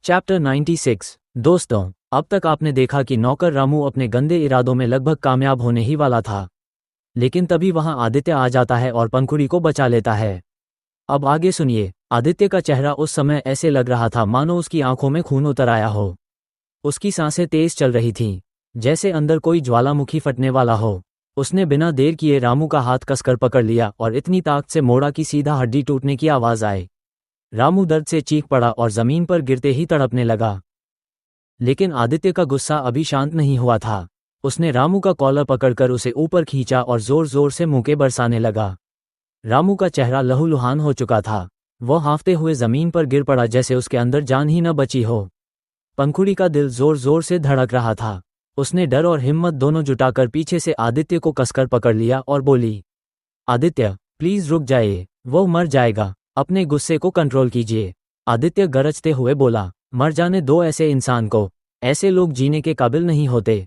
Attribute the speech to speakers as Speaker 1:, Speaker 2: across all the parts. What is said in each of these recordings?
Speaker 1: Chapter 96। दोस्तों, अब तक आपने देखा कि नौकर रामू अपने गंदे इरादों में लगभग कामयाब होने ही वाला था, लेकिन तभी वहां आदित्य आ जाता है और पंखुड़ी को बचा लेता है। अब आगे सुनिए। आदित्य का चेहरा उस समय ऐसे लग रहा था मानो उसकी आंखों में खून उतर आया हो। उसकी सांसें तेज चल रही थीं, जैसे अंदर कोई ज्वालामुखी फटने वाला हो। उसने बिना देर किए रामू का हाथ कसकर पकड़ लिया और इतनी ताकत से मोड़ा कि सीधा हड्डी टूटने की आवाज आए। रामू दर्द से चीख पड़ा और जमीन पर गिरते ही तड़पने लगा। लेकिन आदित्य का गुस्सा अभी शांत नहीं हुआ था। उसने रामू का कॉलर पकड़कर उसे ऊपर खींचा और जोर जोर से मुक्के बरसाने लगा। रामू का चेहरा लहूलुहान हो चुका था। वह हांफते हुए जमीन पर गिर पड़ा जैसे उसके अंदर जान ही न बची हो। पंखुड़ी का दिल जोर जोर से धड़क रहा था। उसने डर और हिम्मत दोनों जुटाकर पीछे से आदित्य को कसकर पकड़ लिया और बोली, आदित्य प्लीज रुक जाइए, वो मर जाएगा, अपने गुस्से को कंट्रोल कीजिए। आदित्य गरजते हुए बोला, मर जाने दो ऐसे इंसान को, ऐसे लोग जीने के काबिल नहीं होते।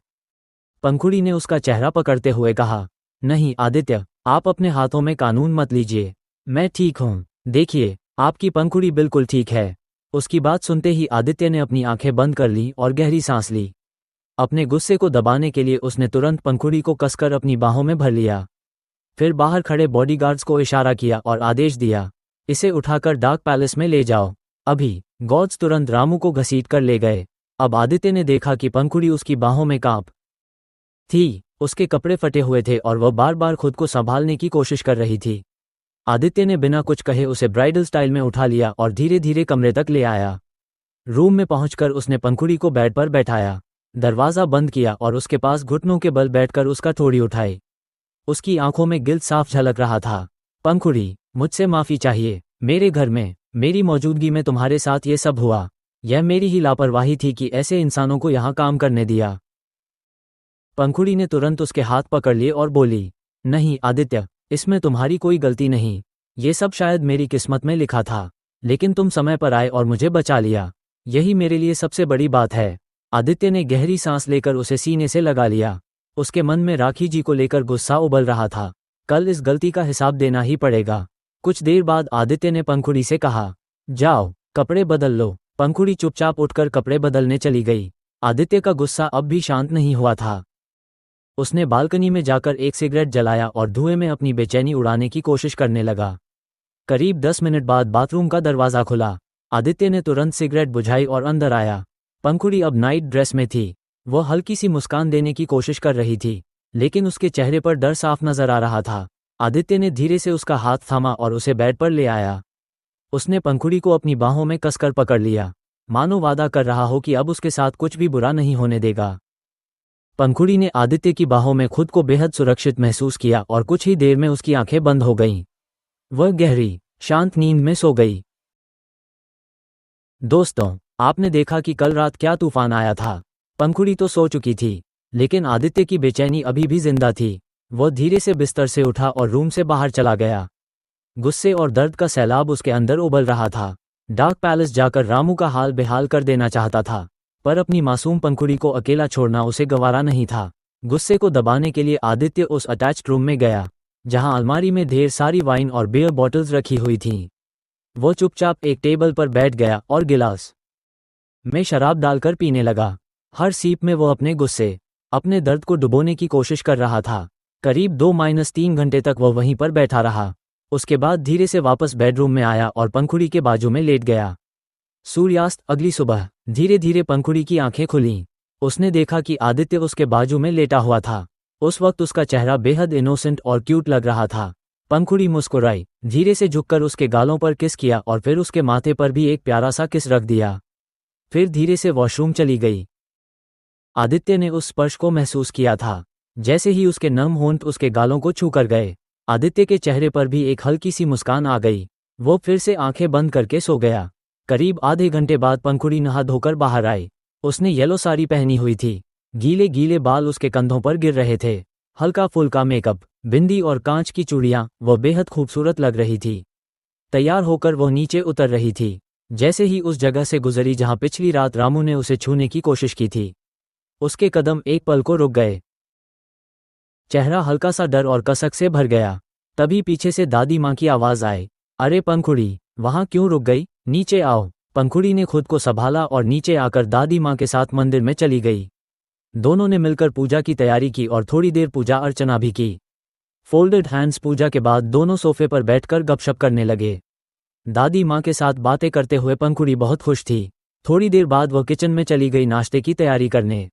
Speaker 1: पंखुड़ी ने उसका चेहरा पकड़ते हुए कहा, नहीं आदित्य, आप अपने हाथों में कानून मत लीजिए, मैं ठीक हूँ, देखिए आपकी पंखुड़ी बिल्कुल ठीक है। उसकी बात सुनते ही आदित्य ने अपनी आंखें बंद कर ली और गहरी सांस ली। अपने गुस्से को दबाने के लिए उसने तुरंत पंखुड़ी को कसकर अपनी बाहों में भर लिया। फिर बाहर खड़े बॉडीगार्ड्स को इशारा किया और आदेश दिया, इसे उठाकर डार्क पैलेस में ले जाओ अभी। गार्ड्स तुरंत रामू को घसीट कर ले गए। अब आदित्य ने देखा कि पंखुड़ी उसकी बाहों में कांप थी। उसके कपड़े फटे हुए थे और वह बार बार खुद को संभालने की कोशिश कर रही थी। आदित्य ने बिना कुछ कहे उसे ब्राइडल स्टाइल में उठा लिया और धीरे धीरे कमरे तक ले आया। रूम में पहुंचकर उसने पंखुड़ी को बेड पर बैठाया, दरवाज़ा बंद किया और उसके पास घुटनों के बल बैठकर उसका ठोड़ी उठाई। उसकी आंखों में गिल्ट साफ झलक रहा था। पंखुड़ी, मुझसे माफ़ी चाहिए, मेरे घर में मेरी मौजूदगी में तुम्हारे साथ ये सब हुआ। यह मेरी ही लापरवाही थी कि ऐसे इंसानों को यहाँ काम करने दिया। पंखुड़ी ने तुरंत उसके हाथ पकड़ लिए और बोली, नहीं आदित्य, इसमें तुम्हारी कोई गलती नहीं, ये सब शायद मेरी किस्मत में लिखा था, लेकिन तुम समय पर आए और मुझे बचा लिया, यही मेरे लिए सबसे बड़ी बात है। आदित्य ने गहरी सांस लेकर उसे सीने से लगा लिया। उसके मन में राखी जी को लेकर गुस्सा उबल रहा था। कल इस गलती का हिसाब देना ही पड़ेगा। कुछ देर बाद आदित्य ने पंखुड़ी से कहा, जाओ कपड़े बदल लो। पंखुड़ी चुपचाप उठकर कपड़े बदलने चली गई। आदित्य का गुस्सा अब भी शांत नहीं हुआ था। उसने बालकनी में जाकर एक सिगरेट जलाया और धुएं में अपनी बेचैनी उड़ाने की कोशिश करने लगा। करीब 10 मिनट बाद बाथरूम का दरवाज़ा खुला। आदित्य ने तुरंत सिगरेट बुझाई और अंदर आया। पंखुड़ी अब नाइट ड्रेस में थी। वह हल्की सी मुस्कान देने की कोशिश कर रही थी, लेकिन उसके चेहरे पर डर साफ नजर आ रहा था। आदित्य ने धीरे से उसका हाथ थामा और उसे बेड पर ले आया। उसने पंखुड़ी को अपनी बाहों में कसकर पकड़ लिया, मानो वादा कर रहा हो कि अब उसके साथ कुछ भी बुरा नहीं होने देगा। पंखुड़ी ने आदित्य की बाहों में खुद को बेहद सुरक्षित महसूस किया और कुछ ही देर में उसकी आंखें बंद हो गईं। वह गहरी, शांत नींद में सो गई। दोस्तों, आपने देखा कि कल रात क्या तूफान आया था। पंखुड़ी तो सो चुकी थी, लेकिन आदित्य की बेचैनी अभी भी जिंदा थी। वह धीरे से बिस्तर से उठा और रूम से बाहर चला गया। गुस्से और दर्द का सैलाब उसके अंदर उबल रहा था। डार्क पैलेस जाकर रामू का हाल बेहाल कर देना चाहता था, पर अपनी मासूम पंखुड़ी को अकेला छोड़ना उसे गवारा नहीं था। गुस्से को दबाने के लिए आदित्य उस अटैच्ड रूम में गया, जहां अलमारी में ढेर सारी वाइन और बियर बॉटल्स रखी हुई थीं। वो चुपचाप एक टेबल पर बैठ गया और गिलास में शराब डालकर पीने लगा। हर सीप में वो अपने गुस्से, अपने दर्द को डुबोने की कोशिश कर रहा था। करीब 2-3 घंटे तक वह वहीं पर बैठा रहा। उसके बाद धीरे से वापस बेडरूम में आया और पंखुड़ी के बाजू में लेट गया। सूर्यास्त अगली सुबह। धीरे धीरे पंखुड़ी की आंखें खुलीं। उसने देखा कि आदित्य उसके बाजू में लेटा हुआ था। उस वक्त उसका चेहरा बेहद इनोसेंट और क्यूट लग रहा था। पंखुड़ी मुस्कुराई, धीरे से झुककर उसके गालों पर किस किया और फिर उसके माथे पर भी एक प्यारा सा किस रख दिया। फिर धीरे से वॉशरूम चली गई। आदित्य ने उस स्पर्श को महसूस किया था। जैसे ही उसके नम होंठ उसके गालों को छू कर गए, आदित्य के चेहरे पर भी एक हल्की सी मुस्कान आ गई। वो फिर से आंखें बंद करके सो गया। करीब आधे घंटे बाद पंखुड़ी नहा धोकर बाहर आई। उसने येलो साड़ी पहनी हुई थी। गीले गीले बाल उसके कंधों पर गिर रहे थे। हल्का फुल्का मेकअप, बिंदी और कांच की चूड़ियां, वह बेहद खूबसूरत लग रही थी। तैयार होकर वह नीचे उतर रही थी। जैसे ही उस जगह से गुजरी जहां पिछली रात रामू ने उसे छूने की कोशिश की थी, उसके कदम एक पल को रुक गए। चेहरा हल्का सा डर और कसक से भर गया। तभी पीछे से दादी माँ की आवाज़ आई, अरे पंखुड़ी, वहाँ क्यों रुक गई, नीचे आओ। पंखुड़ी ने खुद को संभाला और नीचे आकर दादी माँ के साथ मंदिर में चली गई। दोनों ने मिलकर पूजा की तैयारी की और थोड़ी देर पूजा अर्चना भी की। फोल्डेड हैंड्स पूजा के बाद दोनों सोफे पर बैठकर गपशप करने लगे। दादी माँ के साथ बातें करते हुए पंखुड़ी बहुत खुश थी। थोड़ी देर बाद वह किचन में चली गई नाश्ते की तैयारी करने।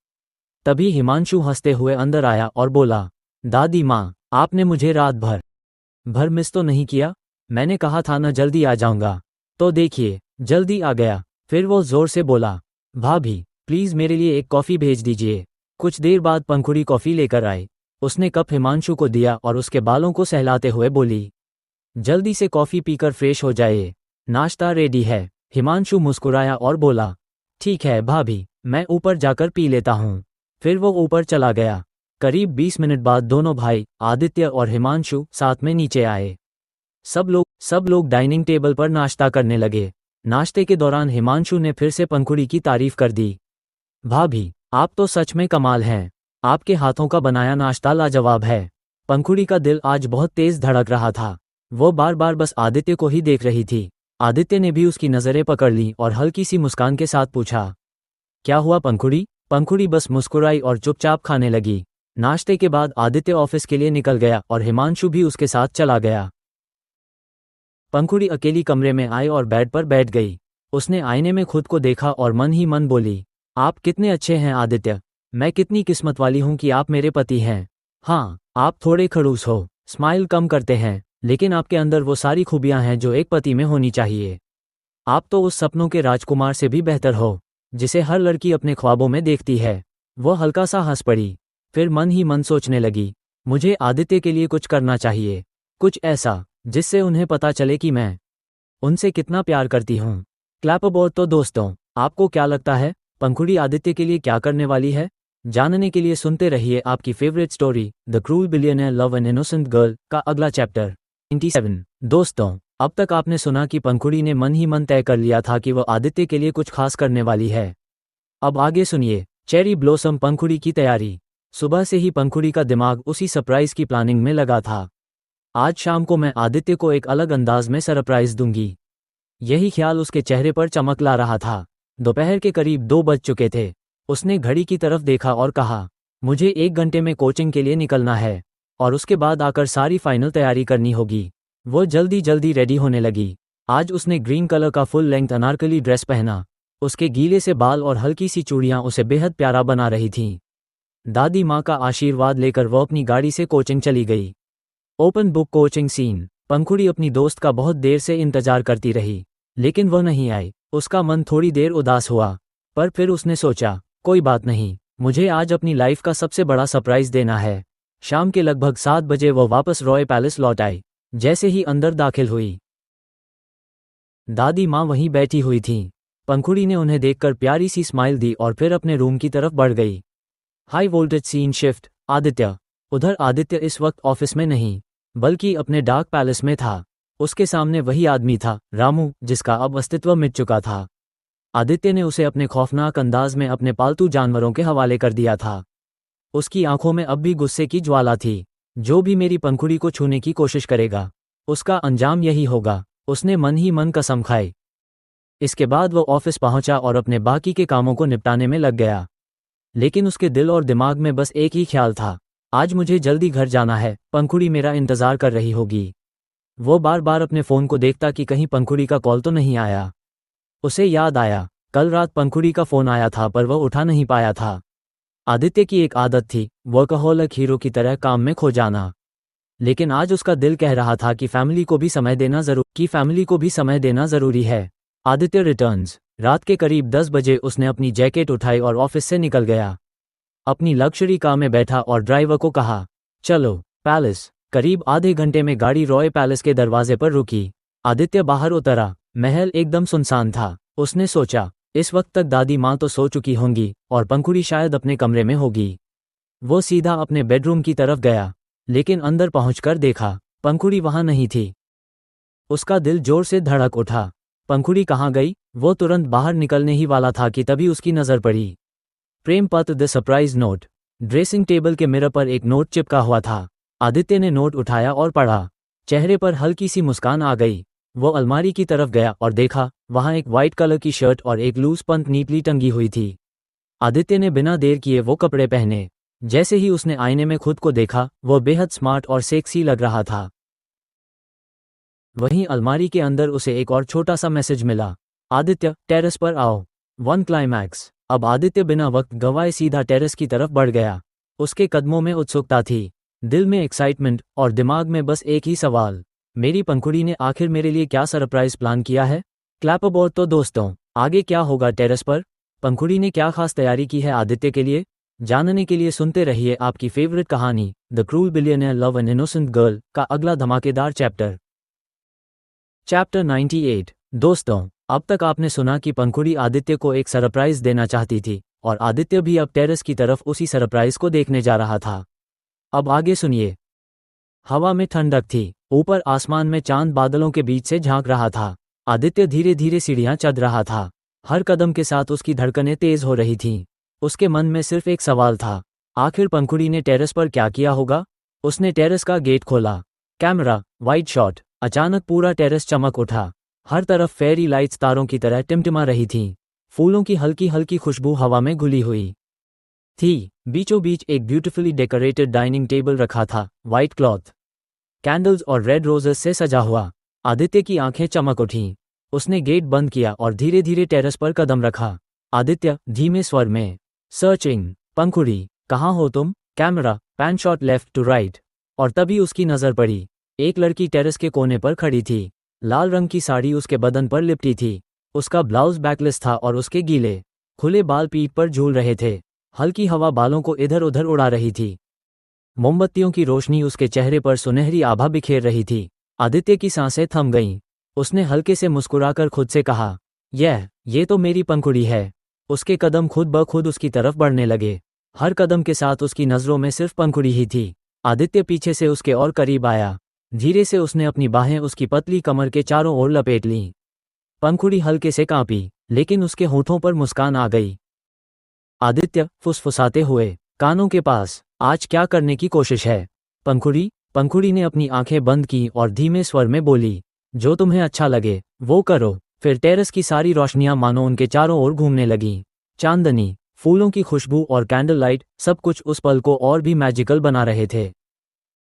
Speaker 1: तभी हिमांशु हंसते हुए अंदर आया और बोला, दादी माँ, आपने मुझे रात भर मिस तो नहीं किया? मैंने कहा था ना जल्दी आ जाऊंगा, तो देखिए जल्दी आ गया। फिर वो जोर से बोला, भाभी प्लीज़ मेरे लिए एक कॉफ़ी भेज दीजिए। कुछ देर बाद पंखुड़ी कॉफ़ी लेकर आई। उसने कप हिमांशु को दिया और उसके बालों को सहलाते हुए बोली, जल्दी से कॉफ़ी पीकर फ्रेश हो जाइए, नाश्ता रेडी है। हिमांशु मुस्कुराया और बोला, ठीक है भाभी, मैं ऊपर जाकर पी लेता हूँ। फिर वो ऊपर चला गया। करीब 20 मिनट बाद दोनों भाई आदित्य और हिमांशु साथ में नीचे आए। सब लोग डाइनिंग टेबल पर नाश्ता करने लगे। नाश्ते के दौरान हिमांशु ने फिर से पंखुड़ी की तारीफ कर दी। भाभी, आप तो सच में कमाल हैं, आपके हाथों का बनाया नाश्ता लाजवाब है। पंखुड़ी का दिल आज बहुत तेज धड़क रहा था। वो बार बार बस आदित्य को ही देख रही थी। आदित्य ने भी उसकी नज़रें पकड़ ली और हल्की सी मुस्कान के साथ पूछा, क्या हुआ पंखुड़ी? पंखुड़ी बस मुस्कुराई और चुपचाप खाने लगी। नाश्ते के बाद आदित्य ऑफिस के लिए निकल गया और हिमांशु भी उसके साथ चला गया। पंखुड़ी अकेली कमरे में आई और बेड पर बैठ गई। उसने आईने में खुद को देखा और मन ही मन बोली, आप कितने अच्छे हैं आदित्य, मैं कितनी किस्मत वाली हूं कि आप मेरे पति हैं। हाँ, आप थोड़े खड़ूस हो, स्माइल कम करते हैं, लेकिन आपके अंदर वो सारी खूबियां हैं जो एक पति में होनी चाहिए। आप तो उस सपनों के राजकुमार से भी बेहतर हो जिसे हर लड़की अपने ख्वाबों में देखती है। वो हल्का सा हंस पड़ी। फिर मन ही मन सोचने लगी, मुझे आदित्य के लिए कुछ करना चाहिए, कुछ ऐसा जिससे उन्हें पता चले कि मैं उनसे कितना प्यार करती हूँ। क्लैपबोर्ड। तो दोस्तों, आपको क्या लगता है पंखुड़ी आदित्य के लिए क्या करने वाली है? जानने के लिए सुनते रहिए आपकी favourite story the cruel billionaire love an innocent girl का अगला चैप्टर 97। दोस्तों, अब तक आपने सुना कि पंखुड़ी ने मन ही मन तय कर लिया था कि वह आदित्य के लिए कुछ खास करने वाली है। अब आगे सुनिए चेरी ब्लॉसम पंखुड़ी की तैयारी। सुबह से ही पंखुड़ी का दिमाग उसी सरप्राइज की प्लानिंग में लगा था। आज शाम को मैं आदित्य को एक अलग अंदाज में सरप्राइज दूंगी, यही ख्याल उसके चेहरे पर चमक ला रहा था। दोपहर के करीब 2 बज चुके थे। उसने घड़ी की तरफ देखा और कहा, मुझे 1 घंटे में कोचिंग के लिए निकलना है और उसके बाद आकर सारी फाइनल तैयारी करनी होगी। वो जल्दी जल्दी रेडी होने लगी। आज उसने ग्रीन कलर का फुल लेंथ अनारकली ड्रेस पहना। उसके गीले से बाल और हल्की सी चूड़ियां उसे बेहद प्यारा बना रही थीं। दादी माँ का आशीर्वाद लेकर वो अपनी गाड़ी से कोचिंग चली गई। Open book coaching scene. Pankhuri अपनी दोस्त का बहुत देर से इंतजार करती रही, लेकिन वह नहीं आई। उसका मन थोड़ी देर उदास हुआ, पर फिर उसने सोचा, कोई बात नहीं, मुझे आज अपनी लाइफ का सबसे बड़ा सरप्राइज देना है। शाम के लगभग 7 बजे वह वापस रॉय पैलेस लौट आई। जैसे ही अंदर दाखिल हुई, दादी माँ वहीं बैठी हुई थीं। पंखुड़ी ने उन्हें देखकर प्यारी सी स्माइल दी और फिर अपने रूम की तरफ बढ़ गई। High voltage scene shift. Aditya. उधर आदित्य इस वक्त ऑफिस में नहीं, बल्कि अपने डार्क पैलेस में था। उसके सामने वही आदमी था, रामू, जिसका अब अस्तित्व मिट चुका था। आदित्य ने उसे अपने खौफनाक अंदाज में अपने पालतू जानवरों के हवाले कर दिया था। उसकी आंखों में अब भी गुस्से की ज्वाला थी। जो भी मेरी पंखुड़ी को छूने की कोशिश करेगा, उसका अंजाम यही होगा, उसने मन ही मन कसम खाई। इसके बाद वो ऑफिस पहुंचा और अपने बाकी के कामों को निपटाने में लग गया। लेकिन उसके दिल और दिमाग में बस एक ही ख्याल था, आज मुझे जल्दी घर जाना है, पंखुड़ी मेरा इंतजार कर रही होगी। वो बार बार अपने फ़ोन को देखता कि कहीं पंखुड़ी का कॉल तो नहीं आया। उसे याद आया, कल रात पंखुड़ी का फ़ोन आया था पर वह उठा नहीं पाया था। आदित्य की एक आदत थी, वर्कहोलिक हीरो की तरह काम में खो जाना। लेकिन आज उसका दिल कह रहा था कि फैमिली को भी समय देना ज़रूरी है। आदित्य रिटर्न्स। रात के करीब 10 बजे उसने अपनी जैकेट उठाई और ऑफिस से निकल गया। अपनी लग्जरी कार में बैठा और ड्राइवर को कहा, चलो पैलेस। करीब आधे घंटे में गाड़ी रॉय पैलेस के दरवाजे पर रुकी। आदित्य बाहर उतरा। महल एकदम सुनसान था। उसने सोचा, इस वक्त तक दादी माँ तो सो चुकी होंगी और पंखुड़ी शायद अपने कमरे में होगी। वो सीधा अपने बेडरूम की तरफ गया, लेकिन अंदर पहुंचकर देखा, पंखुड़ी वहां नहीं थी। उसका दिल जोर से धड़क उठा। पंखुड़ी कहाँ गई? वो तुरंत बाहर निकलने ही वाला था कि तभी उसकी नज़र पड़ी। प्रेम पत्र the surprise note. Dressing table के मिरर पर एक नोट चिपका हुआ था। आदित्य ने नोट उठाया और पढ़ा। चेहरे पर हल्की सी मुस्कान आ गई। वो अलमारी की तरफ गया और देखा, वहां एक वाइट कलर की शर्ट और एक लूज पैंट नीटली टंगी हुई थी। आदित्य ने बिना देर किए वो कपड़े पहने। जैसे ही उसने आईने में खुद को देखा, वो बेहद स्मार्ट और सेक्सी लग रहा था। वहीं अलमारी के अंदर उसे एक और छोटा सा मैसेज मिला, आदित्य, टेरेस पर आओ। One climax. अब आदित्य बिना वक्त गंवाए सीधा टेरेस की तरफ बढ़ गया। उसके कदमों में उत्सुकता थी, दिल में एक्साइटमेंट और दिमाग में बस एक ही सवाल, मेरी पंखुड़ी ने आखिर मेरे लिए क्या सरप्राइज प्लान किया है। क्लैपबोर्ड। तो दोस्तों, आगे क्या होगा टेरेस पर? पंखुड़ी ने क्या खास तैयारी की है आदित्य के लिए? जानने के लिए सुनते रहिए आपकी फेवरेट कहानी the cruel billionaire love an innocent girl का अगला धमाकेदार चैप्टर। चैप्टर 98। दोस्तों, अब तक आपने सुना कि पंखुड़ी आदित्य को एक सरप्राइज देना चाहती थी और आदित्य भी अब टेरेस की तरफ उसी सरप्राइज को देखने जा रहा था। अब आगे सुनिए। हवा में ठंडक थी। ऊपर आसमान में चांद बादलों के बीच से झांक रहा था। आदित्य धीरे धीरे सीढ़ियां चढ़ रहा था। हर कदम के साथ उसकी धड़कनें तेज हो रही थीं। उसके मन में सिर्फ एक सवाल था, आखिर पंखुड़ी ने टेरेस पर क्या किया होगा? उसने टेरेस का गेट खोला। Camera, wide shot. अचानक पूरा टेरेस चमक उठा। हर तरफ फेरी लाइट्स तारों की तरह टिमटिमा रही थीं। फूलों की हल्की हल्की खुशबू हवा में घुली हुई थी। बीचों बीच एक ब्यूटीफुली डेकोरेटेड डाइनिंग टेबल रखा था, वाइट क्लॉथ, कैंडल्स और रेड रोजेस से सजा हुआ। आदित्य की आंखें चमक उठीं। उसने गेट बंद किया और धीरे धीरे टेरेस पर कदम रखा। आदित्य, धीमे स्वर में। सर्चिंग। पंखुड़ी, कहाँ हो तुम? Camera, pan shot left to right. और तभी उसकी नजर पड़ी। एक लड़की टेरेस के कोने पर खड़ी थी। लाल रंग की साड़ी उसके बदन पर लिपटी थी। उसका ब्लाउज बैकलेस था और उसके गीले खुले बाल पीठ पर झूल रहे थे। हल्की हवा बालों को इधर उधर उड़ा रही थी। मोमबत्तियों की रोशनी उसके चेहरे पर सुनहरी आभा बिखेर रही थी। आदित्य की सांसें थम गईं। उसने हल्के से मुस्कुराकर खुद से कहा, ये तो मेरी पंखुड़ी है। उसके कदम खुद ब खुद उसकी तरफ बढ़ने लगे। हर कदम के साथ उसकी नजरों में सिर्फ पंखुड़ी ही थी। आदित्य पीछे से उसके और करीब आया। धीरे से उसने अपनी बाहें उसकी पतली कमर के चारों ओर लपेट लीं। पंखुड़ी हल्के से कांपी, लेकिन उसके होठों पर मुस्कान आ गई। आदित्य, फुसफुसाते हुए, कानों के पास, आज क्या करने की कोशिश है? पंखुड़ी ने अपनी आंखें बंद की और धीमे स्वर में बोली, जो तुम्हें अच्छा लगे वो करो। फिर टेरेस की सारी रोशनियां मानो उनके चारों ओर घूमने लगीं। चांदनी, फूलों की खुशबू और कैंडल लाइट, सब कुछ उस पल को और भी मैजिकल बना रहे थे।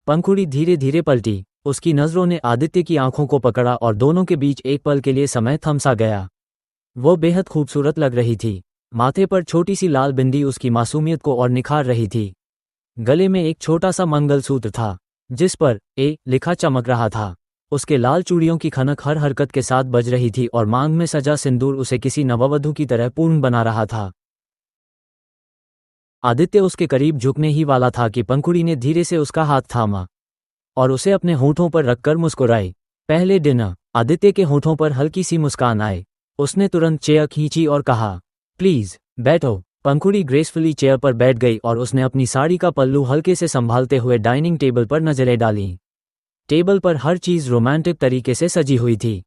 Speaker 1: पंखुड़ी धीरे धीरे पलटी। उसकी नजरों ने आदित्य की आंखों को पकड़ा और दोनों के बीच एक पल के लिए समय थम सा गया। वो बेहद खूबसूरत लग रही थी। माथे पर छोटी सी लाल बिंदी उसकी मासूमियत को और निखार रही थी। गले में एक छोटा सा मंगलसूत्र था, जिस पर ए लिखा चमक रहा था। उसके लाल चूड़ियों की खनक हर हरकत के साथ बज रही थी और मांग में सजा सिंदूर उसे किसी नववधू की तरह पूर्ण बना रहा था। आदित्य उसके करीब झुकने ही वाला था कि पंखुड़ी ने धीरे से उसका हाथ थामा और उसे अपने होठों पर रखकर मुस्कुराई। पहले डिनर। आदित्य के होठों पर हल्की सी मुस्कान आई। उसने तुरंत चेयर खींची और कहा, प्लीज बैठो। पंखुड़ी ग्रेसफुली चेयर पर बैठ गई और उसने अपनी साड़ी का पल्लू हल्के से संभालते हुए डाइनिंग टेबल पर नजरें डालीं। टेबल पर हर चीज रोमांटिक तरीके से सजी हुई थी।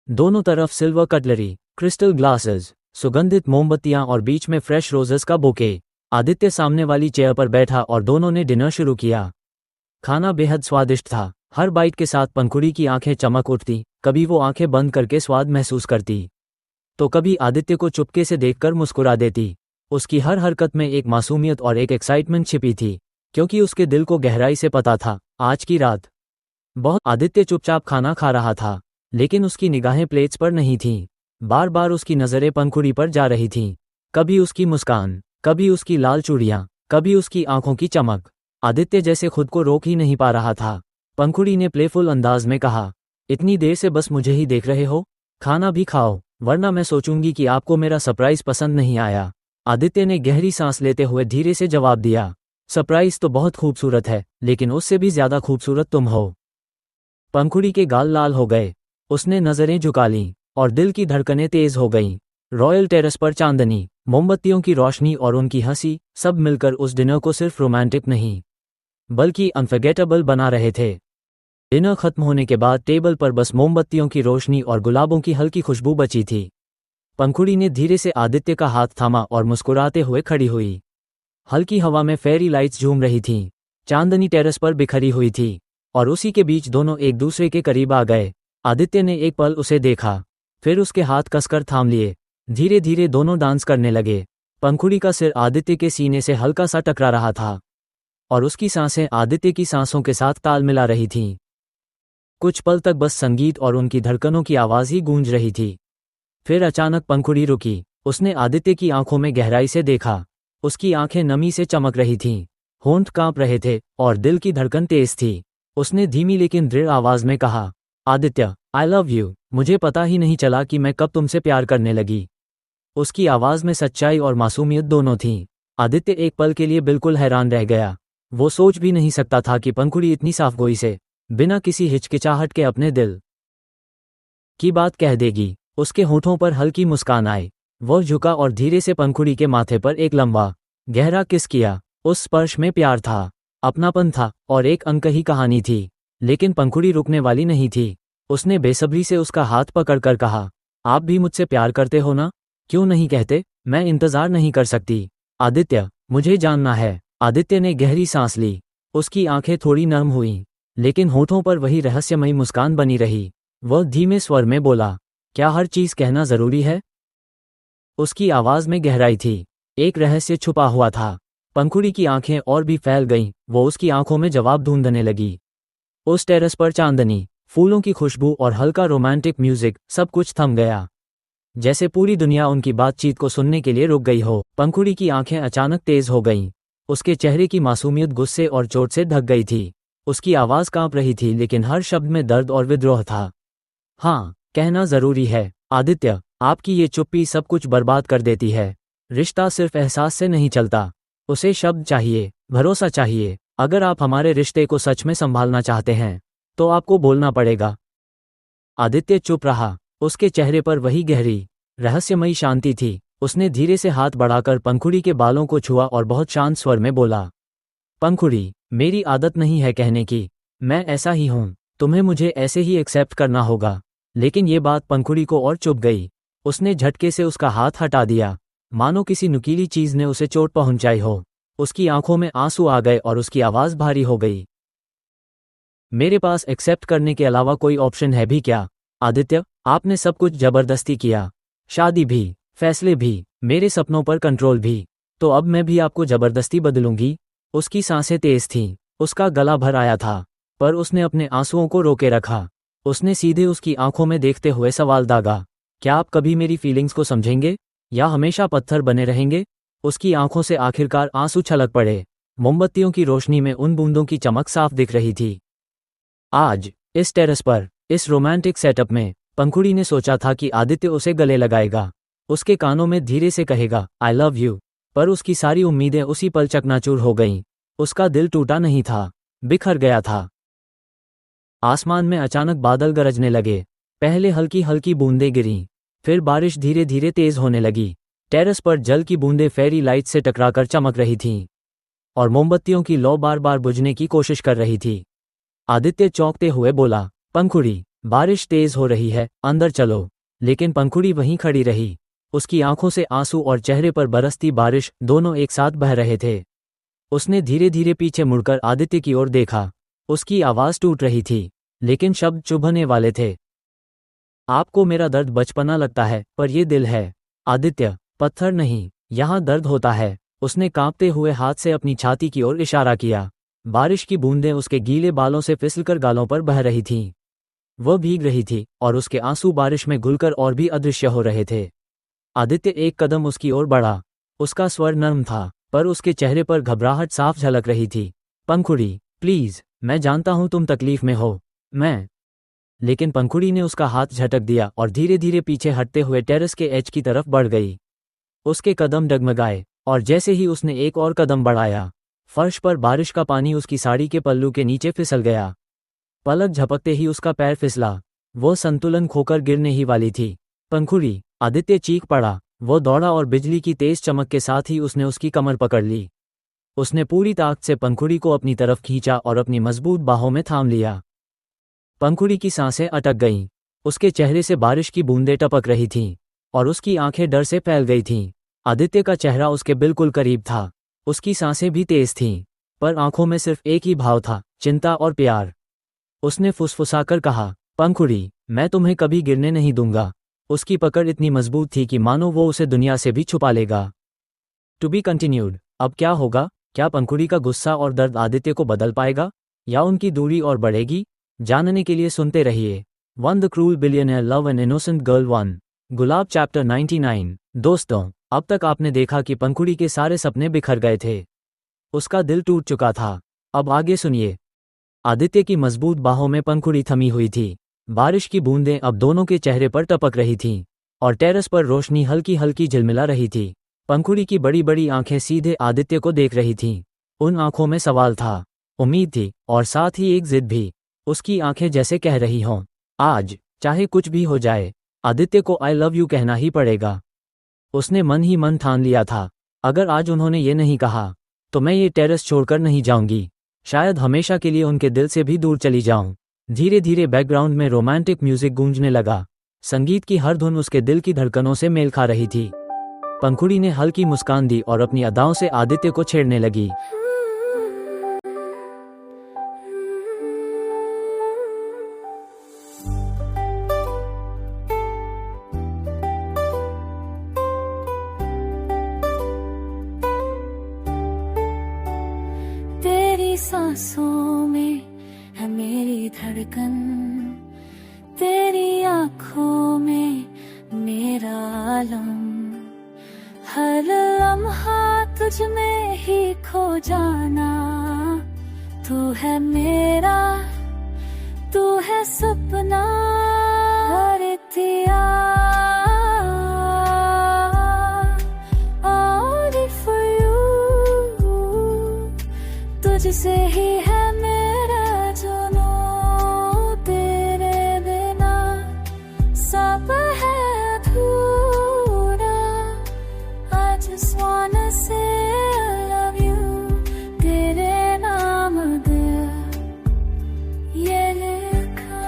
Speaker 1: दोनों तरफ सिल्वर कटलरी, क्रिस्टल ग्लासेस, सुगंधित मोमबत्तियां और बीच में फ्रेश रोजेस का बुके। आदित्य सामने वाली चेयर पर बैठा और दोनों ने डिनर शुरू किया। खाना बेहद स्वादिष्ट था। हर बाइट के साथ पंखुड़ी की आंखें चमक उठती। कभी वो आंखें बंद करके स्वाद महसूस करती, तो कभी आदित्य को चुपके से देखकर मुस्कुरा देती। उसकी हर हरकत में एक मासूमियत और एक एक्साइटमेंट छिपी थी, क्योंकि उसके दिल को गहराई से पता था, आज की रात बहुत। आदित्य चुपचाप खाना खा रहा था, लेकिन उसकी निगाहें प्लेट्स पर नहीं थीं। बार बार उसकी नज़रें पंखुड़ी पर जा रही थीं। कभी उसकी मुस्कान, कभी उसकी लाल चूड़ियां, कभी उसकी आंखों की चमक। आदित्य जैसे खुद को रोक ही नहीं पा रहा था। पंखुड़ी ने प्लेफुल अंदाज में कहा, इतनी देर से बस मुझे ही देख रहे हो? खाना भी खाओ, वरना मैं सोचूंगी कि आपको मेरा सरप्राइज पसंद नहीं आया। आदित्य ने गहरी सांस लेते हुए धीरे से जवाब दिया, सरप्राइज तो बहुत खूबसूरत है, लेकिन उससे भी ज्यादा खूबसूरत तुम हो। पंखुड़ी के गाल लाल हो गए। उसने नजरें झुका लीं और दिल की धड़कनें तेज हो गईं। रॉयल टेरेस पर चांदनी, मोमबत्तियों की रोशनी और उनकी हंसी, सब मिलकर उस डिनर को सिर्फ रोमांटिक नहीं बल्कि अनफर्गेटेबल बना रहे थे। डिनर खत्म होने के बाद टेबल पर बस मोमबत्तियों की रोशनी और गुलाबों की हल्की खुशबू बची थी। पंखुड़ी ने धीरे से आदित्य का हाथ थामा और मुस्कुराते हुए खड़ी हुई। हल्की हवा में फेरी लाइट्स झूम रही थीं। चांदनी टेरेस पर बिखरी हुई थी और उसी के बीच दोनों एक दूसरे के करीब आ गए। आदित्य ने एक पल उसे देखा, फिर उसके हाथ कसकर थाम लिए। धीरे धीरे दोनों डांस करने लगे। पंखुड़ी का सिर आदित्य के सीने से हल्का सा टकरा रहा था और उसकी सांसें आदित्य की सांसों के साथ ताल मिला रही थीं। कुछ पल तक बस संगीत और उनकी धड़कनों की आवाज़ ही गूंज रही थी। फिर अचानक पंखुड़ी रुकी। उसने आदित्य की आंखों में गहराई से देखा। उसकी आंखें नमी से चमक रही थीं, होंठ कांप रहे थे और दिल की धड़कन तेज थी। उसने धीमी लेकिन दृढ़ आवाज में कहा, आदित्य, आई लव यू। मुझे पता ही नहीं चला कि मैं कब तुमसे प्यार करने लगी। उसकी आवाज में सच्चाई और मासूमियत दोनों थीं। आदित्य एक पल के लिए बिल्कुल हैरान रह गया। वो सोच भी नहीं सकता था कि पंखुड़ी इतनी साफगोई से, बिना किसी हिचकिचाहट के अपने दिल की बात कह देगी। उसके होठों पर हल्की मुस्कान आई। वह झुका और धीरे से पंखुड़ी के माथे पर एक लंबा गहरा किस किया। उस स्पर्श में प्यार था, अपनापन था और एक अनकही कहानी थी। लेकिन पंखुड़ी रुकने वाली नहीं थी। उसने बेसब्री से उसका हाथ पकड़कर कहा, आप भी मुझसे प्यार करते हो ना? क्यों नहीं कहते? मैं इंतजार नहीं कर सकती। आदित्य, मुझे जानना है। आदित्य ने गहरी सांस ली। उसकी आंखें थोड़ी नरम हुईं, लेकिन होठों पर वही रहस्यमयी मुस्कान बनी रही। वह धीमे स्वर में बोला, क्या हर चीज कहना जरूरी है? उसकी आवाज में गहराई थी, एक रहस्य छुपा हुआ था। पंखुड़ी की आंखें और भी फैल गईं। वो उसकी आंखों में जवाब ढूंढने लगी। उस टेरेस पर चांदनी, फूलों की खुशबू और हल्का रोमांटिक म्यूजिक, सब कुछ थम गया। जैसे पूरी दुनिया उनकी बातचीत को सुनने के लिए रुक गई हो। पंखुड़ी की आंखें अचानक तेज हो गईं। उसके चेहरे की मासूमियत गुस्से और चोट से ढक गई थी। उसकी आवाज कांप रही थी, लेकिन हर शब्द में दर्द और विद्रोह था। हाँ, कहना जरूरी है आदित्य। आपकी ये चुप्पी सब कुछ बर्बाद कर देती है। रिश्ता सिर्फ एहसास से नहीं चलता, उसे शब्द चाहिए, भरोसा चाहिए। अगर आप हमारे रिश्ते को सच में संभालना चाहते हैं तो आपको बोलना पड़ेगा। आदित्य चुप रहा। उसके चेहरे पर वही गहरी, रहस्यमयी शांति थी। उसने धीरे से हाथ बढ़ाकर पंखुड़ी के बालों को छुआ और बहुत शांत स्वर में बोला, पंखुड़ी, मेरी आदत नहीं है कहने की, मैं ऐसा ही हूं। तुम्हें मुझे ऐसे ही एक्सेप्ट करना होगा। लेकिन ये बात पंखुड़ी को और चुभ गई। उसने झटके से उसका हाथ हटा दिया, मानो किसी नुकीली चीज ने उसे चोट पहुंचाई हो। उसकी आंखों में आंसू आ गए और उसकी आवाज भारी हो गई। मेरे पास एक्सेप्ट करने के अलावा कोई ऑप्शन है भी क्या? आदित्य, आपने सब कुछ जबरदस्ती किया, शादी भी, फैसले भी, मेरे सपनों पर कंट्रोल भी। तो अब मैं भी आपको जबरदस्ती बदलूंगी? उसकी सांसें तेज थीं, उसका गला भर आया था, पर उसने अपने आंसुओं को रोके रखा। उसने सीधे उसकी आंखों में देखते हुए सवाल दागा, क्या आप कभी मेरी फीलिंग्स को समझेंगे या हमेशा पत्थर बने रहेंगे? उसकी आंखों से आखिरकार आंसू छलक पड़े। मोमबत्तियों की रोशनी में उन बूंदों की चमक साफ दिख रही थी। आज इस टेरेस पर, इस रोमांटिक सेटअप में, पंखुड़ी ने सोचा था कि आदित्य उसे गले लगाएगा, उसके कानों में धीरे से कहेगा, आई लव यू। पर उसकी सारी उम्मीदें उसी पल चकनाचूर हो गईं। उसका दिल टूटा नहीं था, बिखर गया था। आसमान में अचानक बादल गरजने लगे। पहले हल्की हल्की बूंदें गिरीं, फिर बारिश धीरे धीरे तेज होने लगी। टेरेस पर जल की बूंदें फेरी लाइट से टकराकर चमक रही थीं और मोमबत्तियों की लौ बार बार बुझने की कोशिश कर रही थी। आदित्य चौंकते हुए बोला, पंखुड़ी, बारिश तेज हो रही है, अंदर चलो। लेकिन पंखुड़ी वहीं खड़ी रही। उसकी आंखों से आंसू और चेहरे पर बरसती बारिश दोनों एक साथ बह रहे थे। उसने धीरे धीरे पीछे मुड़कर आदित्य की ओर देखा। उसकी आवाज टूट रही थी, लेकिन शब्द चुभने वाले थे। आपको मेरा दर्द बचपना लगता है, पर ये दिल है आदित्य, पत्थर नहीं। यहाँ दर्द होता है। उसने कांपते हुए हाथ से अपनी छाती की ओर इशारा किया। बारिश की बूंदें उसके गीले बालों से फिसलकर गालों पर बह रही थीं। वह भीग रही थी और उसके आंसू बारिश में घुलकर और भी अदृश्य हो रहे थे। आदित्य एक कदम उसकी ओर बढ़ा। उसका स्वर नर्म था, पर उसके चेहरे पर घबराहट साफ झलक रही थी। पंखुड़ी, प्लीज, मैं जानता हूं तुम तकलीफ में हो। मैं लेकिन पंखुड़ी ने उसका हाथ झटक दिया और धीरे धीरे पीछे हटते हुए टेरेस के एज की तरफ बढ़ गई। उसके कदम डगमगाए और जैसे ही उसने एक और कदम बढ़ाया, फर्श पर बारिश का पानी उसकी साड़ी के पल्लू के नीचे फिसल गया। पलक झपकते ही उसका पैर फिसला। वो संतुलन खोकर गिरने ही वाली थी। पंखुड़ी, आदित्य चीख पड़ा। वो दौड़ा और बिजली की तेज चमक के साथ ही उसने उसकी कमर पकड़ ली। उसने पूरी ताकत से पंखुड़ी को अपनी तरफ खींचा और अपनी मजबूत बाहों में थाम लिया। पंखुड़ी की सांसें अटक गईं। उसके चेहरे से बारिश की बूंदें टपक रही थीं और उसकी आंखें डर से फैल गई थीं। आदित्य का चेहरा उसके बिल्कुल करीब था। उसकी सांसें भी तेज थीं, पर आंखों में सिर्फ एक ही भाव था, चिंता और प्यार। उसने फुसफुसाकर कहा, पंखुड़ी, मैं तुम्हें कभी गिरने नहीं दूंगा। उसकी पकड़ इतनी मजबूत थी कि मानो वो उसे दुनिया से भी छुपा लेगा। To be continued. अब क्या होगा? क्या पंखुड़ी का गुस्सा और दर्द आदित्य को बदल पाएगा, या उनकी दूरी और बढ़ेगी? जानने के लिए सुनते रहिए one the cruel billionaire love an innocent girl 1 gulab chapter 99। दोस्तों, अब तक आपने देखा कि पंखुड़ी के सारे सपने बिखर गए थे। उसका दिल टूट चुका था। अब आगे सुनिए। आदित्य की मजबूत बाहों में पंखुड़ी थमी हुई थी। बारिश की बूंदें अब दोनों के चेहरे पर टपक रही थीं, और टेरेस पर रोशनी हल्की हल्की झिलमिला रही थी। पंखुड़ी की बड़ी बड़ी आंखें सीधे आदित्य को देख रही थीं। उन आंखों में सवाल था, उम्मीद थी, और साथ ही एक जिद भी। उसकी आंखें जैसे कह रही हों, आज चाहे कुछ भी हो जाए, आदित्य को आई लव यू कहना ही पड़ेगा। उसने मन ही मन ठान लिया था, अगर आज उन्होंने ये नहीं कहा तो मैं ये टेरेस छोड़कर नहीं जाऊंगी। शायद हमेशा के लिए उनके दिल से भी दूर चली जाऊं। धीरे धीरे बैकग्राउंड में रोमांटिक म्यूजिक गूंजने लगा। संगीत की हर धुन उसके दिल की धड़कनों से मेल खा रही थी। पंखुड़ी ने हल्की मुस्कान दी और अपनी अदाओं से आदित्य को छेड़ने लगी।
Speaker 2: तेरी सांसों में है मेरी धड़कन, तेरी आँखों में मेरा आलम। हर लम्हा तुझ में ही खो जाना। तू है मेरा, तू है सपना। Aditya, only for you। तुझसे ही है मेरा जुनून, तेरे बिना सब है अधूरा। I just wanna say I love you, तेरे नाम दिल ये लिखा।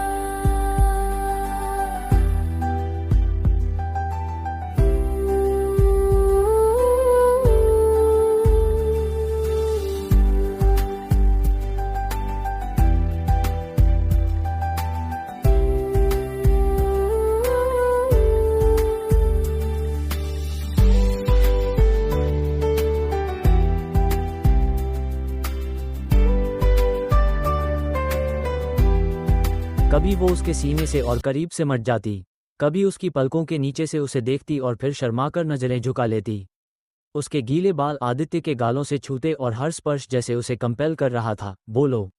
Speaker 1: कभी वो उसके सीने से और करीब से मट जाती, कभी उसकी पलकों के नीचे से उसे देखती और फिर शर्माकर नजरें झुका लेती। उसके गीले बाल आदित्य के गालों से छूते और हर स्पर्श जैसे उसे कंपेल कर रहा था, बोलो,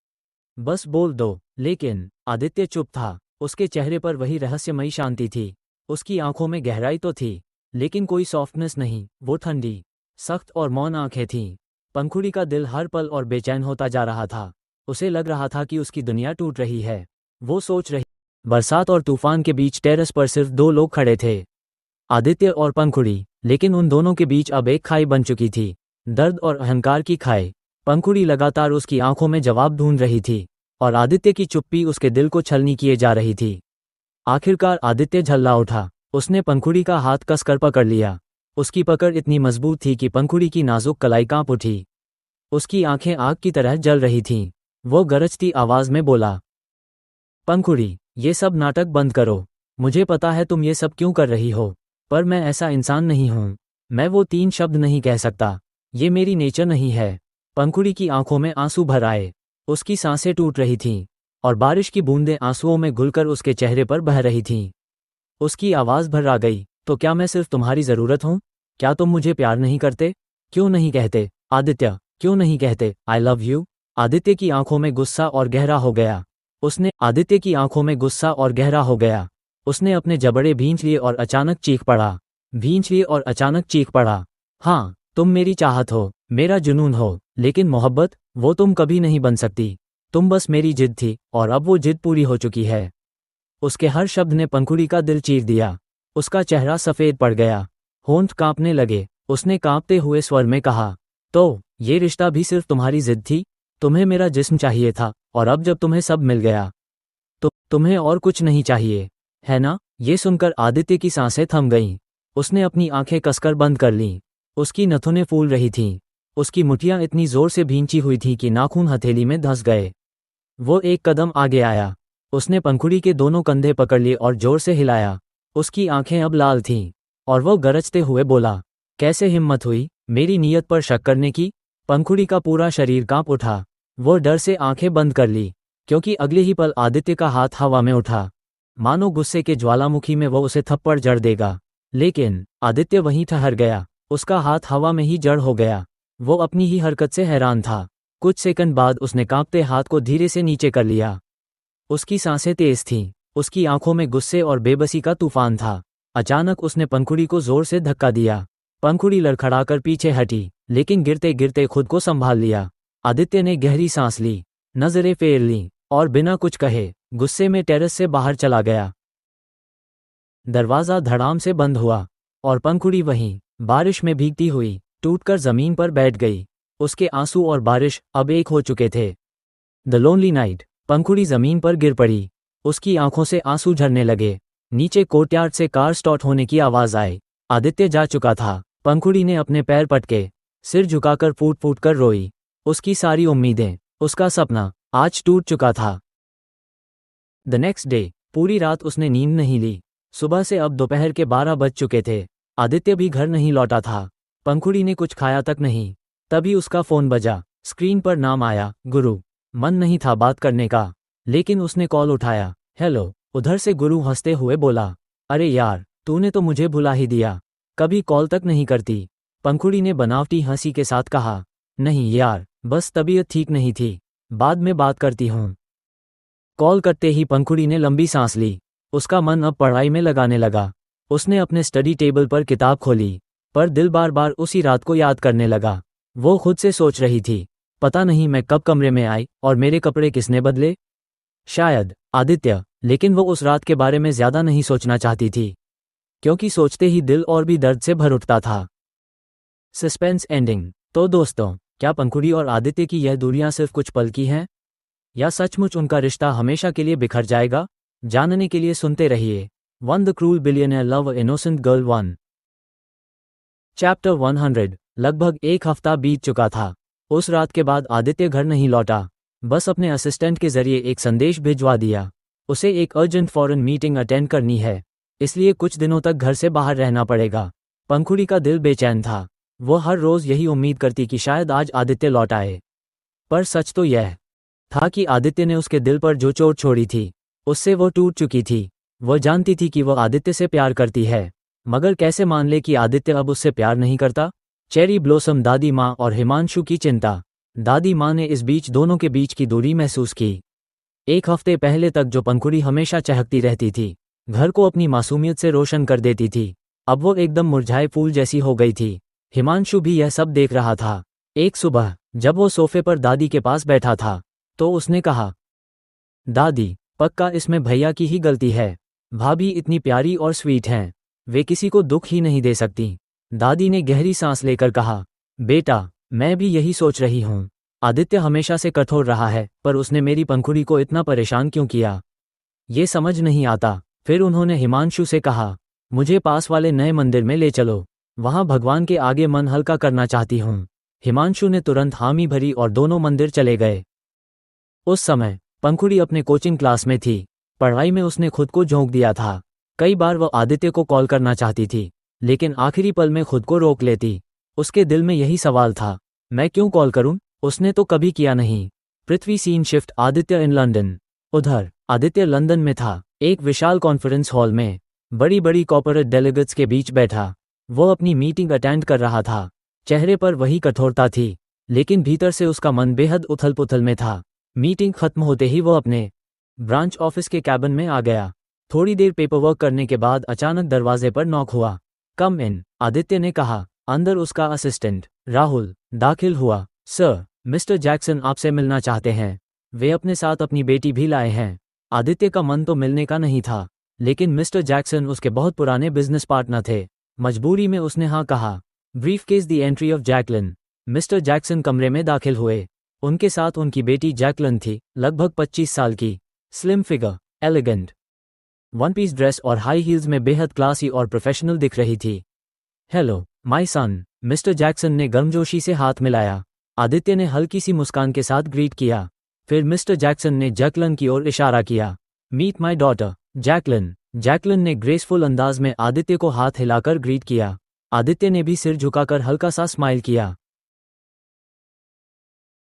Speaker 1: बस बोल दो। लेकिन आदित्य चुप था। उसके चेहरे पर वही रहस्यमयी शांति थी। उसकी आंखों में गहराई तो थी, लेकिन कोई सॉफ्टनेस नहीं। वो ठंडी, सख्त और मौन आंखें थीं। पंखुड़ी का दिल हर पल और बेचैन होता जा रहा था। उसे लग रहा था कि उसकी दुनिया टूट रही है। वो सोच रही, बरसात और तूफान के बीच टेरेस पर सिर्फ दो लोग खड़े थे, आदित्य और पंखुड़ी। लेकिन उन दोनों के बीच अब एक खाई बन चुकी थी, दर्द और अहंकार की खाई। पंखुड़ी लगातार उसकी आंखों में जवाब ढूंढ रही थी, और आदित्य की चुप्पी उसके दिल को छलनी किए जा रही थी। आखिरकार आदित्य झल्ला उठा। उसने पंखुड़ी का हाथ कसकर पकड़ लिया। उसकी पकड़ इतनी मजबूत थी कि पंखुड़ी की नाजुक कलाई कांप उठी। उसकी आंखें आग की तरह जल रही थीं। वो गरजती आवाज में बोला, पंखुड़ी, ये सब नाटक बंद करो। मुझे पता है तुम ये सब क्यों कर रही हो, पर मैं ऐसा इंसान नहीं हूं। मैं वो 3 शब्द नहीं कह सकता। ये मेरी नेचर नहीं है। पंखुड़ी की आंखों में आंसू भर आए। उसकी सांसें टूट रही थीं, और बारिश की बूंदें आंसुओं में घुलकर उसके चेहरे पर बह रही थीं। उसकी आवाज़ भर्रा गई, तो क्या मैं सिर्फ तुम्हारी ज़रूरत हूँ? क्या तुम मुझे प्यार नहीं करते? क्यों नहीं कहते आदित्य, क्यों नहीं कहते आई लव यू? आदित्य की आंखों में गुस्सा और गहरा हो गया। उसने अपने जबड़े भींच लिए और अचानक चीख पड़ा। हाँ, तुम मेरी चाहत हो, मेरा जुनून हो, लेकिन मोहब्बत, वो तुम कभी नहीं बन सकती। तुम बस मेरी जिद थी, और अब वो जिद पूरी हो चुकी है। उसके हर शब्द ने पंखुड़ी का दिल चीर दिया। उसका चेहरा सफ़ेद पड़ गया, होंठ कांपने लगे। उसने कांपते हुए स्वर में कहा, तो ये रिश्ता भी सिर्फ तुम्हारी जिद थी? तुम्हें मेरा जिस्म चाहिए था, और अब जब तुम्हें सब मिल गया तो तुम्हें और कुछ नहीं चाहिए, है ना? ये सुनकर आदित्य की सांसें थम गईं। उसने अपनी आंखें कसकर बंद कर लीं। उसकी नथुनें फूल रही थीं, उसकी मुठियां इतनी जोर से भींची हुई थीं कि नाखून हथेली में धंस गए। वो एक कदम आगे आया। उसने पंखुड़ी के दोनों कंधे पकड़ लिए और जोर से हिलाया। उसकी आंखें अब लाल थीं और वो गरजते हुए बोला, कैसे हिम्मत हुई मेरी नीयत पर शक करने की? पंखुड़ी का पूरा शरीर कांप उठा। वो डर से आंखें बंद कर ली, क्योंकि अगले ही पल आदित्य का हाथ हवा में उठा, मानो गुस्से के ज्वालामुखी में वो उसे थप्पड़ जड़ देगा। लेकिन आदित्य वहीं ठहर गया। उसका हाथ हवा में ही जड़ हो गया। वो अपनी ही हरकत से हैरान था। कुछ सेकंड बाद उसने कांपते हाथ को धीरे से नीचे कर लिया। उसकी सांसें तेज थीं। उसकी आंखों में गुस्से और बेबसी का तूफान था। अचानक उसने पंखुड़ी को जोर से धक्का दिया। पंखुड़ी लड़खड़ाकर पीछे हटी, लेकिन गिरते गिरते खुद को संभाल लिया। आदित्य ने गहरी सांस ली, नजरें फेर लीं और बिना कुछ कहे गुस्से में टेरेस से बाहर चला गया। दरवाज़ा धड़ाम से बंद हुआ और पंखुड़ी वहीं बारिश में भीगती हुई टूटकर जमीन पर बैठ गई। उसके आंसू और बारिश अब एक हो चुके थे। The lonely night. पंखुड़ी जमीन पर गिर पड़ी। उसकी आंखों से आंसू झरने लगे। नीचे कोर्टयार्ड से कार स्टार्ट होने की आवाज आई। आदित्य जा चुका था। पंखुड़ी ने अपने पैर पटके, सिर झुकाकर फूट फूट कर रोई। उसकी सारी उम्मीदें, उसका सपना आज टूट चुका था। The next day. पूरी रात उसने नींद नहीं ली। सुबह से अब दोपहर के 12 बज चुके थे। आदित्य भी घर नहीं लौटा था। पंखुड़ी ने कुछ खाया तक नहीं। तभी उसका फोन बजा। स्क्रीन पर नाम आया, गुरु। मन नहीं था बात करने का, लेकिन उसने कॉल उठाया। हेलो। उधर से गुरु हंसते हुए बोला, अरे यार, तूने तो मुझे भुला ही दिया, कभी कॉल तक नहीं करती। पंखुड़ी ने बनावटी हंसी के साथ कहा, नहीं यार, बस तबीयत ठीक नहीं थी, बाद में बात करती हूँ। कॉल करते ही पंखुड़ी ने लंबी सांस ली। उसका मन अब पढ़ाई में लगाने लगा। उसने अपने स्टडी टेबल पर किताब खोली, पर दिल बार बार उसी रात को याद करने लगा। वो खुद से सोच रही थी, पता नहीं मैं कब कमरे में आई और मेरे कपड़े किसने बदले? शायद आदित्य। लेकिन वो उस रात के बारे में ज्यादा नहीं सोचना चाहती थी, क्योंकि सोचते ही दिल और भी दर्द से भर उठता था। Suspense ending. तो दोस्तों, क्या पंखुड़ी और आदित्य की यह दूरियां सिर्फ कुछ पल की हैं, या सचमुच उनका रिश्ता हमेशा के लिए बिखर जाएगा? जानने के लिए सुनते रहिए one the cruel billionaire love innocent girl 1। Chapter 100। लगभग एक हफ्ता बीत चुका था। उस रात के बाद आदित्य घर नहीं लौटा, बस अपने असिस्टेंट के जरिए एक संदेश भिजवा दिया। उसे एक अर्जेंट फॉरेन मीटिंग अटेंड करनी है, इसलिए कुछ दिनों तक घर से बाहर रहना पड़ेगा। पंखुड़ी का दिल बेचैन था। वो हर रोज यही उम्मीद करती कि शायद आज आदित्य लौट आए, पर सच तो यह था कि आदित्य ने उसके दिल पर जो चोट छोड़ी थी, उससे वो टूट चुकी थी। वो जानती थी कि वह आदित्य से प्यार करती है, मगर कैसे मान ले कि आदित्य अब उससे प्यार नहीं करता? Cherry blossom. दादी माँ और हिमांशु की चिंता। दादी माँ ने इस बीच दोनों के बीच की दूरी महसूस की। एक हफ्ते पहले तक जो पंखुड़ी हमेशा चहकती रहती थी, घर को अपनी मासूमियत से रोशन कर देती थी, अब वो एकदम मुरझाए फूल जैसी हो गई थी। हिमांशु भी यह सब देख रहा था। एक सुबह जब वो सोफे पर दादी के पास बैठा था, तो उसने कहा, दादी, पक्का इसमें भैया की ही गलती है। भाभी इतनी प्यारी और स्वीट हैं, वे किसी को दुख ही नहीं दे सकती। दादी ने गहरी सांस लेकर कहा, बेटा, मैं भी यही सोच रही हूँ। आदित्य हमेशा से कठोर रहा है, पर उसने मेरी पंखुड़ी को इतना परेशान क्यों किया, ये समझ नहीं आता। फिर उन्होंने हिमांशु से कहा, मुझे पास वाले नए मंदिर में ले चलो, वहाँ भगवान के आगे मन हल्का करना चाहती हूँ। हिमांशु ने तुरंत हामी भरी और दोनों मंदिर चले गए। उस समय पंखुड़ी अपने कोचिंग क्लास में थी। पढ़ाई में उसने खुद को झोंक दिया था। कई बार वह आदित्य को कॉल करना चाहती थी, लेकिन आखिरी पल में खुद को रोक लेती। उसके दिल में यही सवाल था, मैं क्यों कॉल करूं? उसने तो कभी किया नहीं। Prithvi scene shift. Aditya in London. उधर आदित्य लंदन में था, एक विशाल कॉन्फ्रेंस हॉल में बड़ी बड़ी कॉर्पोरेट डेलीगेट्स के बीच बैठा। वो अपनी मीटिंग अटेंड कर रहा था। चेहरे पर वही कठोरता थी, लेकिन भीतर से उसका मन बेहद उथल पुथल में था। मीटिंग खत्म होते ही वो अपने ब्रांच ऑफिस के कैबिन में आ गया। थोड़ी देर पेपरवर्क करने के बाद अचानक दरवाजे पर नॉक हुआ। कम इन, आदित्य ने कहा। अंदर उसका असिस्टेंट राहुल दाखिल हुआ। सर, मिस्टर जैक्सन आपसे मिलना चाहते हैं। वे अपने साथ अपनी बेटी भी लाए हैं। आदित्य का मन तो मिलने का नहीं था, लेकिन मिस्टर जैक्सन उसके बहुत पुराने बिजनेस पार्टनर थे। मजबूरी में उसने हाँ कहा। Briefcase the entry of Jacqueline. Mister Jackson कमरे में दाखिल हुए। उनके साथ उनकी बेटी जैकलिन थी, लगभग 25 साल की। Slim figure, elegant one piece dress और हाई हील्स में बेहद क्लासी और प्रोफेशनल दिख रही थी। Hello my son, mister Jackson ने गर्मजोशी से हाथ मिलाया। आदित्य ने हल्की सी मुस्कान के साथ ग्रीट किया। फिर मिस्टर जैक्सन ने जैकलिन की ओर इशारा किया। Meet my daughter Jacqueline. Jacqueline ने ग्रेसफुल अंदाज में आदित्य को हाथ हिलाकर ग्रीट किया। आदित्य ने भी सिर झुकाकर हल्का सा स्माइल किया।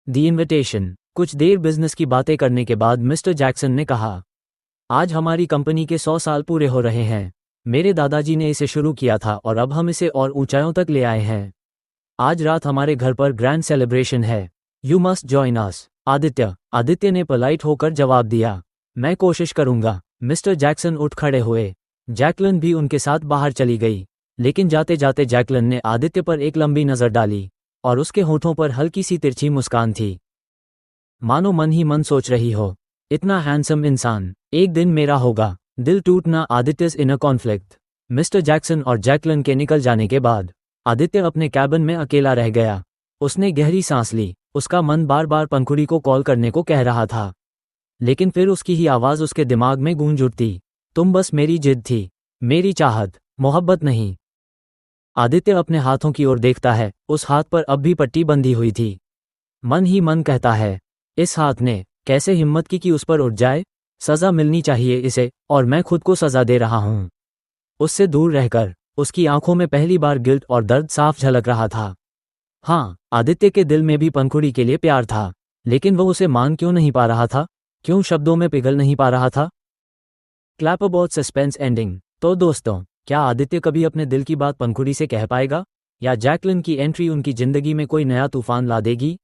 Speaker 1: The invitation. कुछ देर बिजनेस की बातें करने के बाद मिस्टर जैक्सन ने कहा, आज हमारी कंपनी के 100 साल पूरे हो रहे हैं। मेरे दादाजी ने इसे शुरू किया था और अब हम इसे और ऊंचाइयों तक ले आए हैं। आज रात हमारे घर पर ग्रैंड सेलिब्रेशन है। You must join us. Aditya ने पोलाइट होकर जवाब दिया। मैं कोशिश करूंगा। मिस्टर जैक्सन उठ खड़े हुए। जैकलिन भी उनके साथ बाहर चली गई। लेकिन जाते जाते जैकलिन ने आदित्य पर एक लंबी नज़र डाली और उसके होठों पर हल्की सी तिरछी मुस्कान थी। मानो मन ही मन सोच रही हो, इतना हैंडसम इंसान एक दिन मेरा होगा। दिल टूटना। आदित्य's इनर कॉन्फ्लिक्ट। मिस्टर जैक्सन और जैकलिन के निकल जाने के बाद आदित्य अपने कैबिन में अकेला रह गया। उसने गहरी सांस ली। उसका मन बार बार पंखुड़ी को कॉल करने को कह रहा था, लेकिन फिर उसकी ही आवाज़ उसके दिमाग में गूंज उठती। तुम बस मेरी जिद थी, मेरी चाहत, मोहब्बत नहीं। आदित्य अपने हाथों की ओर देखता है। उस हाथ पर अब भी पट्टी बंधी हुई थी। मन ही मन कहता है, इस हाथ ने कैसे हिम्मत की कि उस पर उठ जाए। सज़ा मिलनी चाहिए इसे, और मैं खुद को सज़ा दे रहा हूँ। उससे दूर रहकर उसकी आंखों में पहली बार गिल्ट और दर्द साफ झलक रहा था। हाँ, आदित्य के दिल में भी पंखुड़ी के लिए प्यार था, लेकिन वो उसे मान क्यों नहीं पा रहा था? क्यों शब्दों में पिघल नहीं पा रहा था? Clap about suspense ending. तो दोस्तों, क्या आदित्य कभी अपने दिल की बात पंखुड़ी से कह पाएगा, या जैकलिन की एंट्री उनकी जिंदगी में कोई नया तूफान ला देगी?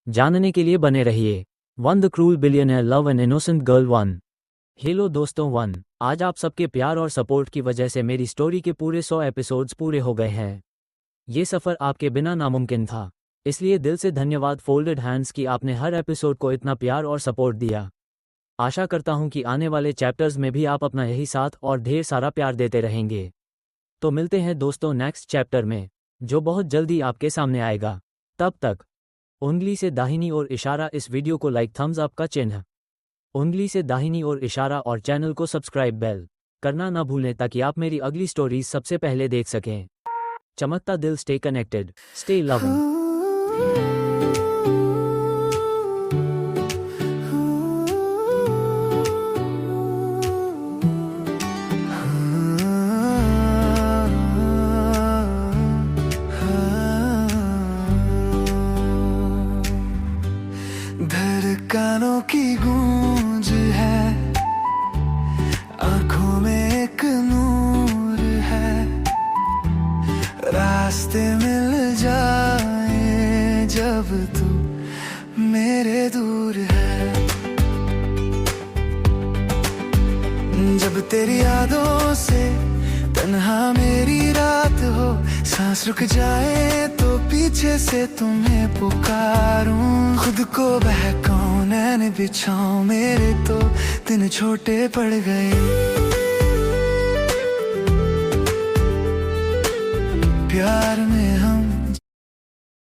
Speaker 1: जानने के लिए बने रहिए। One the cruel billionaire love an innocent girl 1। Hello दोस्तों 1। आज आप सबके प्यार और सपोर्ट की वजह से मेरी स्टोरी के पूरे 100 एपिसोड्स पूरे हो गए हैं। ये सफ़र आपके बिना नामुमकिन था, इसलिए दिल से धन्यवाद फोल्डेड हैंड्स कि आपने हर एपिसोड को इतना प्यार और सपोर्ट दिया। आशा करता हूँ कि आने वाले चैप्टर्स में भी आप अपना यही साथ और ढेर सारा प्यार देते रहेंगे। तो मिलते हैं दोस्तों नेक्स्ट चैप्टर में, जो बहुत जल्दी आपके सामने आएगा। तब तक उंगली से दाहिनी ओर इशारा इस वीडियो को लाइक थम्स अप का चिन्ह, उंगली से दाहिनी ओर इशारा और चैनल को सब्सक्राइब बेल करना ना भूलें ताकि आप मेरी अगली स्टोरीज सबसे पहले देख सकें। चमकता दिल, स्टे कनेक्टेड, स्टे लविंग।
Speaker 3: धड़कनों की गूंज है, आंखों में एक नूर है, रास्ते मिल जाए जब तू मेरे दूर है। जब तेरी यादों से तन्हा मेरी रात हो, सांस रुक जाए तो पीछे से तुम्हें पुकारूं। खुद को बहकाऊं, नैन बिछाऊं, मेरे तो दिन छोटे पड़ गए।